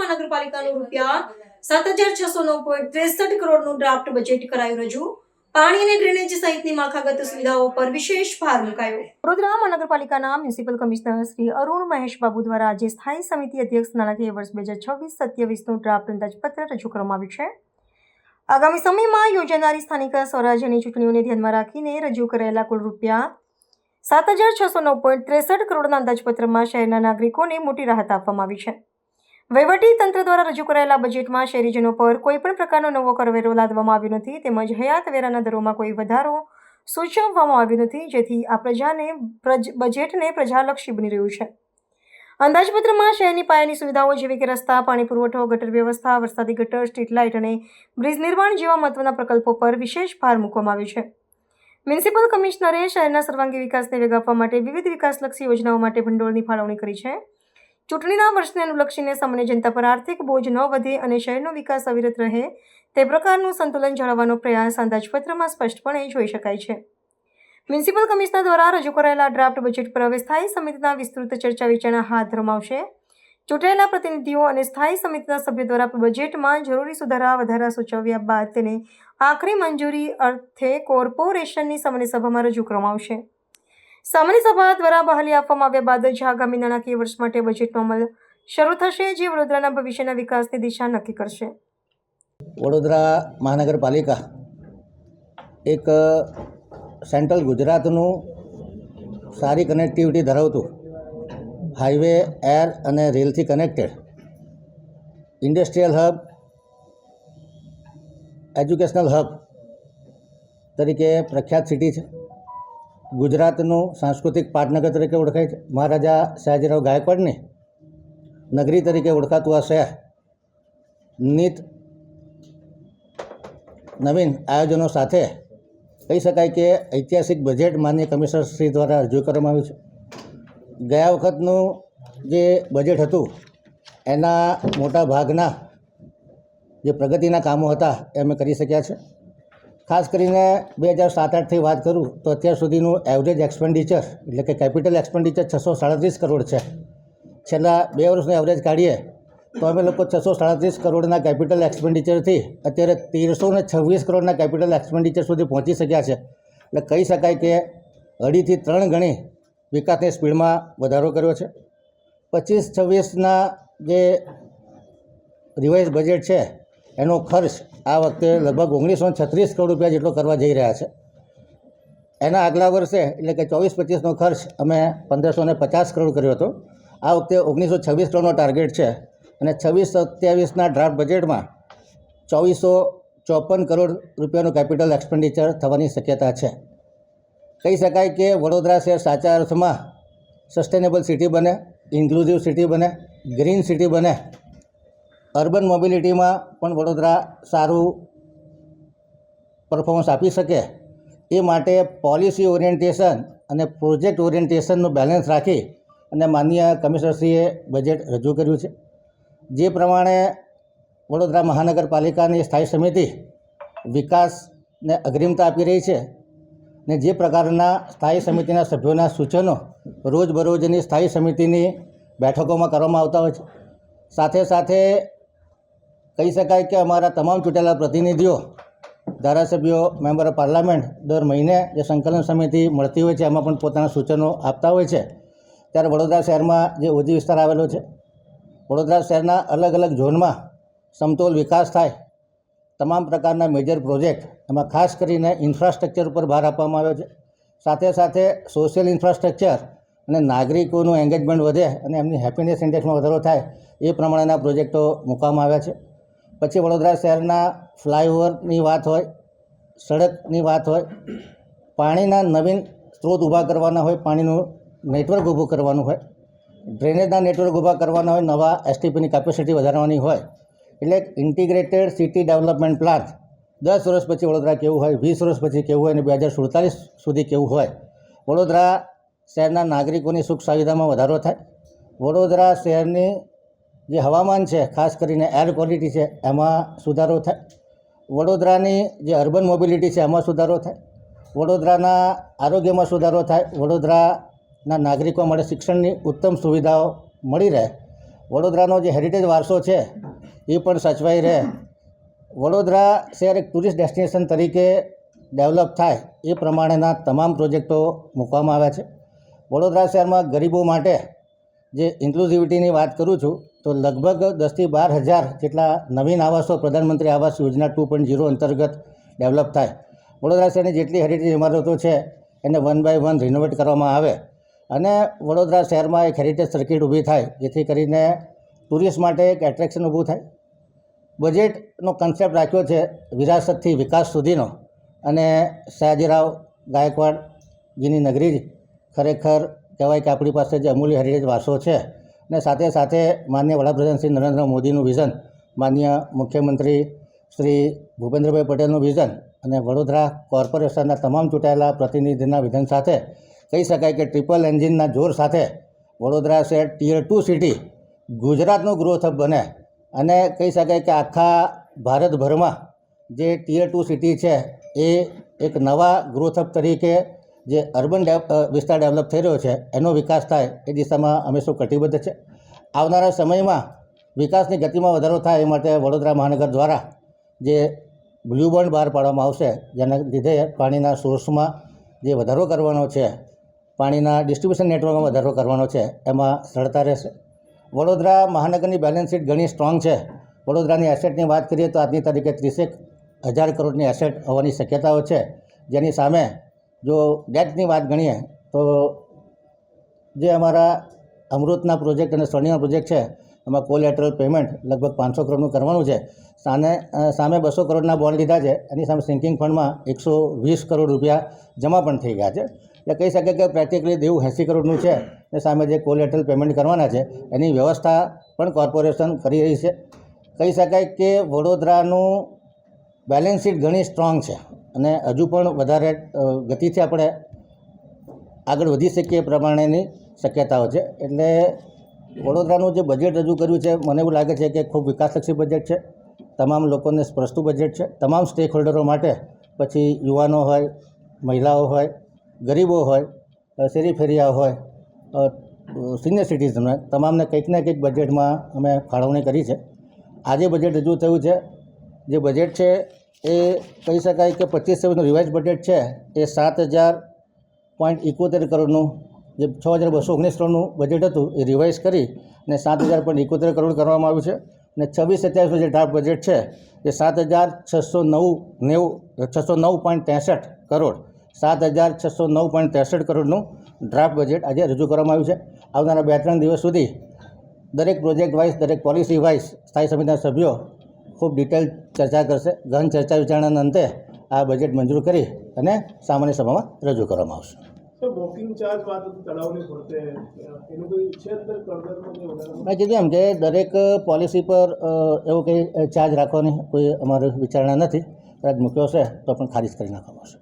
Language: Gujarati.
મહાનગરપાલિકાનું ₹7,609.63 કરોડનું ડ્રાફ્ટ બજેટ કરાયું રજૂ. પાણી અને ડ્રેનેજ સહિતની માળખાગત સુવિધાઓ પર વિશેષ ભાર મુકાયો. વડોદરા મહાનગરપાલિકાના મ્યુનિસિપલ કમિશનર શ્રી અરુણ મહેશ બાબુ દ્વારા આજે સ્થાયી સમિતિ અધ્યક્ષ નાણાકીય વર્ષ 2026-27નું ડ્રાફ્ટ અંદાજપત્ર રજૂ કરવામાં આવ્યું છે. આગામી સમયમાં યોજાનારી સ્થાનિક સ્વરાજ્યની ચૂંટણીઓને ધ્યાનમાં રાખીને રજૂ કરાયેલા કુલ ₹7,609.63 કરોડના અંદાજપત્રમાં શહેરના નાગરિકોને મોટી રાહત આપવામાં આવી છે. વહીવટી તંત્ર દ્વારા રજૂ કરાયેલા બજેટમાં શહેરીજનો પર કોઈપણ પ્રકારનો નવો કરવેરો લાદવામાં આવ્યો નથી, તેમજ હયાત વેરાના દરોમાં કોઈ વધારો સૂચવવામાં આવ્યો નથી, જેથી આ બજેટને પ્રજાલક્ષી બની રહ્યું છે. અંદાજપત્રમાં શહેરની પાયાની સુવિધાઓ જેવી કે રસ્તા, પાણી પુરવઠો, ગટર વ્યવસ્થા, વરસાદી ગટર, સ્ટ્રીટ લાઇટ અને બ્રિજ નિર્માણ જેવા મહત્વના પ્રકલ્પો પર વિશેષ ભાર મૂકવામાં આવ્યો છે. મ્યુનિસિપલ કમિશનરે શહેરના સર્વાંગી વિકાસને વેગ આપવા માટે વિવિધ વિકાસલક્ષી યોજનાઓ માટે ભંડોળની ફાળવણી કરી છે. ચૂંટણીના વર્ષને અનુલક્ષીને સામાન્ય જનતા પર આર્થિક બોજ ન વધે અને શહેરનો વિકાસ અવિરત રહે તે પ્રકારનું સંતુલન જાળવવાનો પ્રયાસ અંદાજપત્રમાં સ્પષ્ટપણે જોઈ શકાય છે. મ્યુનિસિપલ કમિશનર દ્વારા રજૂ કરાયેલા ડ્રાફ્ટ બજેટ પર હવે સ્થાયી સમિતિના વિસ્તૃત ચર્ચા વિચારણા હાથ ધરવામાં આવશે. ચૂંટાયેલા પ્રતિનિધિઓ અને સ્થાયી સમિતિના સભ્યો દ્વારા બજેટમાં જરૂરી વધારા સૂચવ્યા બાદ તેને આખરી મંજૂરી અર્થે કોર્પોરેશનની સામાન્ય સભામાં રજૂ કરવામાં આવશે. સામાન્ય સભા દ્વારા બહાલી આપવામાં આવ્યા બાદ જ આગામી નાણાકીય વર્ષ માટે બજેટનો અમલ શરૂ થશે, જે વડોદરાના ભવિષ્યના વિકાસની દિશા નક્કી કરશે. વડોદરા મહાનગરપાલિકા એક સેન્ટ્રલ ગુજરાતનું સારી કનેક્ટિવિટી ધરાવતું હાઈવે, એર અને રેલથી connected industrial hub, educational hub તરીકે પ્રખ્યાત સિટી છે. ગુજરાતનું સાંસ્કૃતિક પાટનગર તરીકે ઓળખાય છે. મહારાજા સયાજીરાવ ગાયકવાડની નગરી તરીકે ઓળખાતું આ શહેર નિત નવીન આયોજનો સાથે કહી શકાય કે ઐતિહાસિક બજેટ માન્ય કમિશનર શ્રી દ્વારા રજૂ કરવામાં આવ્યું છે. ગયા વખતનું જે બજેટ હતું એના મોટા ભાગના જે પ્રગતિના કામો હતા એ અમે કરી શક્યા છે. ખાસ કરીને 2007-8થી વાત કરું તો અત્યાર સુધીનું એવરેજ એક્સપેન્ડિચર એટલે કે કેપિટલ એક્સપેન્ડિચર 637 કરોડ છે. છેલ્લા 2 વર્ષનું એવરેજ કાઢીએ તો અમે લોકો 637 કરોડના કેપિટલ એક્સપેન્ડિચરથી અત્યારે 1326 કરોડના કેપિટલ એક્સપેન્ડિચર સુધી પહોંચી શક્યા છે. એટલે કહી શકાય કે 2.5થી 3 ગણી વિકાસની સ્પીડમાં વધારો કર્યો છે. 25-26ના જે રિવાઇઝ બજેટ છે એનો ખર્ચ આ વખતે લગભગ 1936 કરોડ રૂપિયા જેટલો કરવા જઈ રહ્યા છે. એના આગલા વર્ષે એટલે કે 24-25નો ખર્ચ અમે 1550 કરોડ કર્યો હતો. આ વખતે 1926 કરોડનો ટાર્ગેટ છે અને 26-27ના ડ્રાફ્ટ બજેટમાં 2454 કરોડ રૂપિયાનું કેપિટલ એક્સપેન્ડિચર થવાની શક્યતા છે. કહી શકાય કે વડોદરા શહેર સાચા અર્થમાં સસ્ટેનેબલ સિટી બને, ઇન્ક્લુઝિવ સિટી બને, ગ્રીન સિટી બને. અર્બન મોબિલિટીમાં પણ વડોદરા સારું પરફોર્મન્સ આપી શકે એ માટે પોલિસી ઓરિએન્ટેશન અને પ્રોજેક્ટ ઓરિએન્ટેશનનું બેલેન્સ રાખી અને માનનીય કમિશનરશ્રીએ બજેટ રજૂ કર્યું છે. જે પ્રમાણે વડોદરા મહાનગરપાલિકાની સ્થાયી સમિતિ વિકાસને અગ્રિમતા આપી રહી છે ને જે પ્રકારના સ્થાયી સમિતિના સભ્યોના સૂચનો રોજબરોજની સ્થાયી સમિતિની બેઠકોમાં કરવામાં આવતા હોય છે. સાથે સાથે કહી શકાય કે અમારા તમામ ચૂંટેલા પ્રતિનિધિઓ, ધારાસભ્યો, મેમ્બર ઓફ પાર્લામેન્ટ દર મહિને જે સંકલન સમિતિ મળતી હોય છે એમાં પણ પોતાના સૂચનો આપતા હોય છે. ત્યારે વડોદરા શહેરમાં જે ઓજી વિસ્તાર આવેલો છે, વડોદરા શહેરના અલગ અલગ ઝોનમાં સમતોલ વિકાસ થાય, તમામ પ્રકારના મેજર પ્રોજેક્ટ, એમાં ખાસ કરીને ઇન્ફ્રાસ્ટ્રક્ચર ઉપર ભાર આપવામાં આવ્યો છે. સાથે સાથે સોશિયલ ઇન્ફ્રાસ્ટ્રક્ચર અને નાગરિકોનું એન્ગેજમેન્ટ વધે અને એમની હેપીનેસ ઇન્ડેક્સમાં વધારો થાય એ પ્રમાણેના પ્રોજેક્ટો મૂકવામાં આવ્યા છે. પછી વડોદરા શહેરના ફ્લાયઓવરની વાત હોય, સડકની વાત હોય, પાણીના નવીન સ્ત્રોત ઊભા કરવાના હોય, પાણીનું નેટવર્ક ઊભું કરવાનું હોય, ડ્રેનેજના નેટવર્ક ઊભા કરવાના હોય, નવા એસટીપીની કેપેસિટી વધારવાની હોય. એટલે ઇન્ટિગ્રેટેડ સિટી ડેવલપમેન્ટ પ્લાન 10 વર્ષ પછી વડોદરા કેવું હોય, 20 વર્ષ પછી કેવું હોય અને 2047 સુધી કેવું હોય. વડોદરા શહેરના નાગરિકોની સુખ સુવિધામાં વધારો થાય. વડોદરા શહેરની જે હવામાન છે, ખાસ કરીને એર ક્વોલિટી છે, એમાં સુધારો થાય. વડોદરાની જે અર્બન મોબિલિટી છે એમાં સુધારો થાય. વડોદરાના આરોગ્યમાં સુધારો થાય. વડોદરાના નાગરિકો માટે શિક્ષણની ઉત્તમ સુવિધાઓ મળી રહે વડોદરાનો જે હેરિટેજ વારસો છે એ પણ સચવાઈ રહે, વડોદરા શહેર એક ટુરિસ્ટ ડેસ્ટિનેશન તરીકે ડેવલપ થાય એ પ્રમાણેના તમામ પ્રોજેક્ટો મૂકવામાં આવ્યા છે. વડોદરા શહેરમાં ગરીબો માટે જે ઇન્ક્લુઝિવિટીની વાત કરું છું તો લગભગ 10,000 થી 12,000 જેટલા નવીન આવાસો પ્રધાનમંત્રી આવાસ યોજના 2.0 અંતર્ગત ડેવલપ થાય. વડોદરા શહેરની જેટલી હેરિટેજ ઇમારતો છે એને 1 by 1 રિનોવેટ કરવામાં આવે અને વડોદરા શહેરમાં એક હેરિટેજ સર્કિટ ઊભી થાય, જેથી કરીને ટુરિસ્ટ માટે એક એટ્રેક્શન ઊભું થાય. બજેટનો કન્સેપ્ટ રાખ્યો છે વિરાસતથી વિકાસ સુધીનો, અને સયાજીરાવ ગાયકવાડજીની નગરી ખરેખર કહેવાય કે આપણી પાસે જે અમૂલ્ય હેરિટેજ વારસો છે, અને સાથે સાથે માનનીય વડાપ્રધાન શ્રી નરેન્દ્ર મોદીનું વિઝન, માનનીય મુખ્યમંત્રી શ્રી ભૂપેન્દ્રભાઈ પટેલનું વિઝન અને વડોદરા કોર્પોરેશનના તમામ ચૂંટાયેલા પ્રતિનિધિના વિઝન સાથે કહી શકાય કે ટ્રિપલ એન્જિનના જોર સાથે વડોદરા શહેર ટિયર 2 સિટી ગુજરાતનું ગ્રોથ હબ બને, અને કહી શકાય કે આખા ભારતભરમાં જે ટિયર 2 સિટી છે એ એક નવા ગ્રોથ હબ તરીકે જે અર્બન વિસ્તાર ડેવલપ થઈ રહ્યો છે એનો વિકાસ થાય એ દિશામાં અમે સૌ કટિબદ્ધ છે. આવનારા સમયમાં વિકાસની ગતિમાં વધારો થાય એ માટે વડોદરા મહાનગર દ્વારા જે બ્લુ બોન્ડ બહાર પાડવામાં આવશે, જેના લીધે પાણીના સોર્સમાં જે વધારો કરવાનો છે, પાણીના ડિસ્ટ્રિબ્યુશન નેટવર્કમાં વધારો કરવાનો છે, એમાં સરળતા રહેશે. વડોદરા મહાનગરની બેલેન્સ શીટ ઘણી સ્ટ્રોંગ છે. વડોદરાની એસેટની વાત કરીએ તો આજની તારીખે 30,000 કરોડની એસેટ હોવાની શક્યતાઓ છે, જેની સામે જો ડેટની વાત ગણીએ તો જે અમારા અમૃતના પ્રોજેક્ટ અને સ્વર્ણિમા પ્રોજેક્ટ છે એમાં કોલેટરલ પેમેન્ટ લગભગ 500 કરોડનું કરવાનું છે. સામે 200 કરોડના બોન્ડ લીધા છે, એની સામે સિંકિંગ ફંડમાં 120 કરોડ રૂપિયા જમા પણ થઈ ગયા છે. એટલે કહી શકાય કે પ્રેક્ટિકલી દેવું 80 કરોડનું છે, અને સામે જે કોલેટરલ પેમેન્ટ કરવાના છે એની વ્યવસ્થા પણ કોર્પોરેશન કરી રહી છે. કહી શકાય કે વડોદરાનું બેલેન્સ શીટ ઘણી સ્ટ્રોંગ છે, અને હજુ પણ વધારે ગતિથી આપણે આગળ વધી શકીએ એ પ્રમાણેની શક્યતાઓ છે. એટલે વડોદરાનું જે બજેટ રજૂ કર્યું છે મને એવું લાગે છે કે ખૂબ વિકાસલક્ષી બજેટ છે, તમામ લોકોને સ્પર્શતું બજેટ છે. તમામ સ્ટેક હોલ્ડરો માટે, પછી યુવાનો હોય, મહિલાઓ હોય, ગરીબો હોય, શેરી ફેરિયા હોય, સિનિયર સિટીઝન હોય, તમામને કંઈક ને કંઈક બજેટમાં અમે ફાળવણી કરી છે. આજે બજેટ રજૂ થયું છે, જે બજેટ છે એ કહી શકાય કે 25-26નું રિવાઇઝ બજેટ છે એ 7,000.71 કરોડનું, જે 6,219 કરોડનું બજેટ હતું એ રિવાઇઝ કરી અને 7,000.71 કરોડ કરવામાં આવ્યું છે. અને 26-27નું જે ડ્રાફ્ટ બજેટ છે એ 7,609.63 કરોડ 7,609.63 કરોડનું ડ્રાફ્ટ બજેટ આજે રજૂ કરવામાં આવ્યું છે. આવનારા 2-3 દિવસ સુધી દરેક પ્રોજેક્ટ વાઇઝ, દરેક પોલિસી વાઇઝ સ્થાયી સમિતિના સભ્યો ખૂબ ડિટેલ ચર્ચા કરશે. ગહન ચર્ચા વિચારણાના અંતે આ બજેટ મંજૂર કરી અને સામાન્ય સભામાં રજૂ કરવામાં આવશે. મેં કીધું એમ કે દરેક પોલિસી પર એવો કંઈ ચાર્જ રાખવાની કોઈ અમારી વિચારણા નથી. કદાચ મૂક્યો છે તો પણ ખારિજ કરી નાખવામાં આવશે.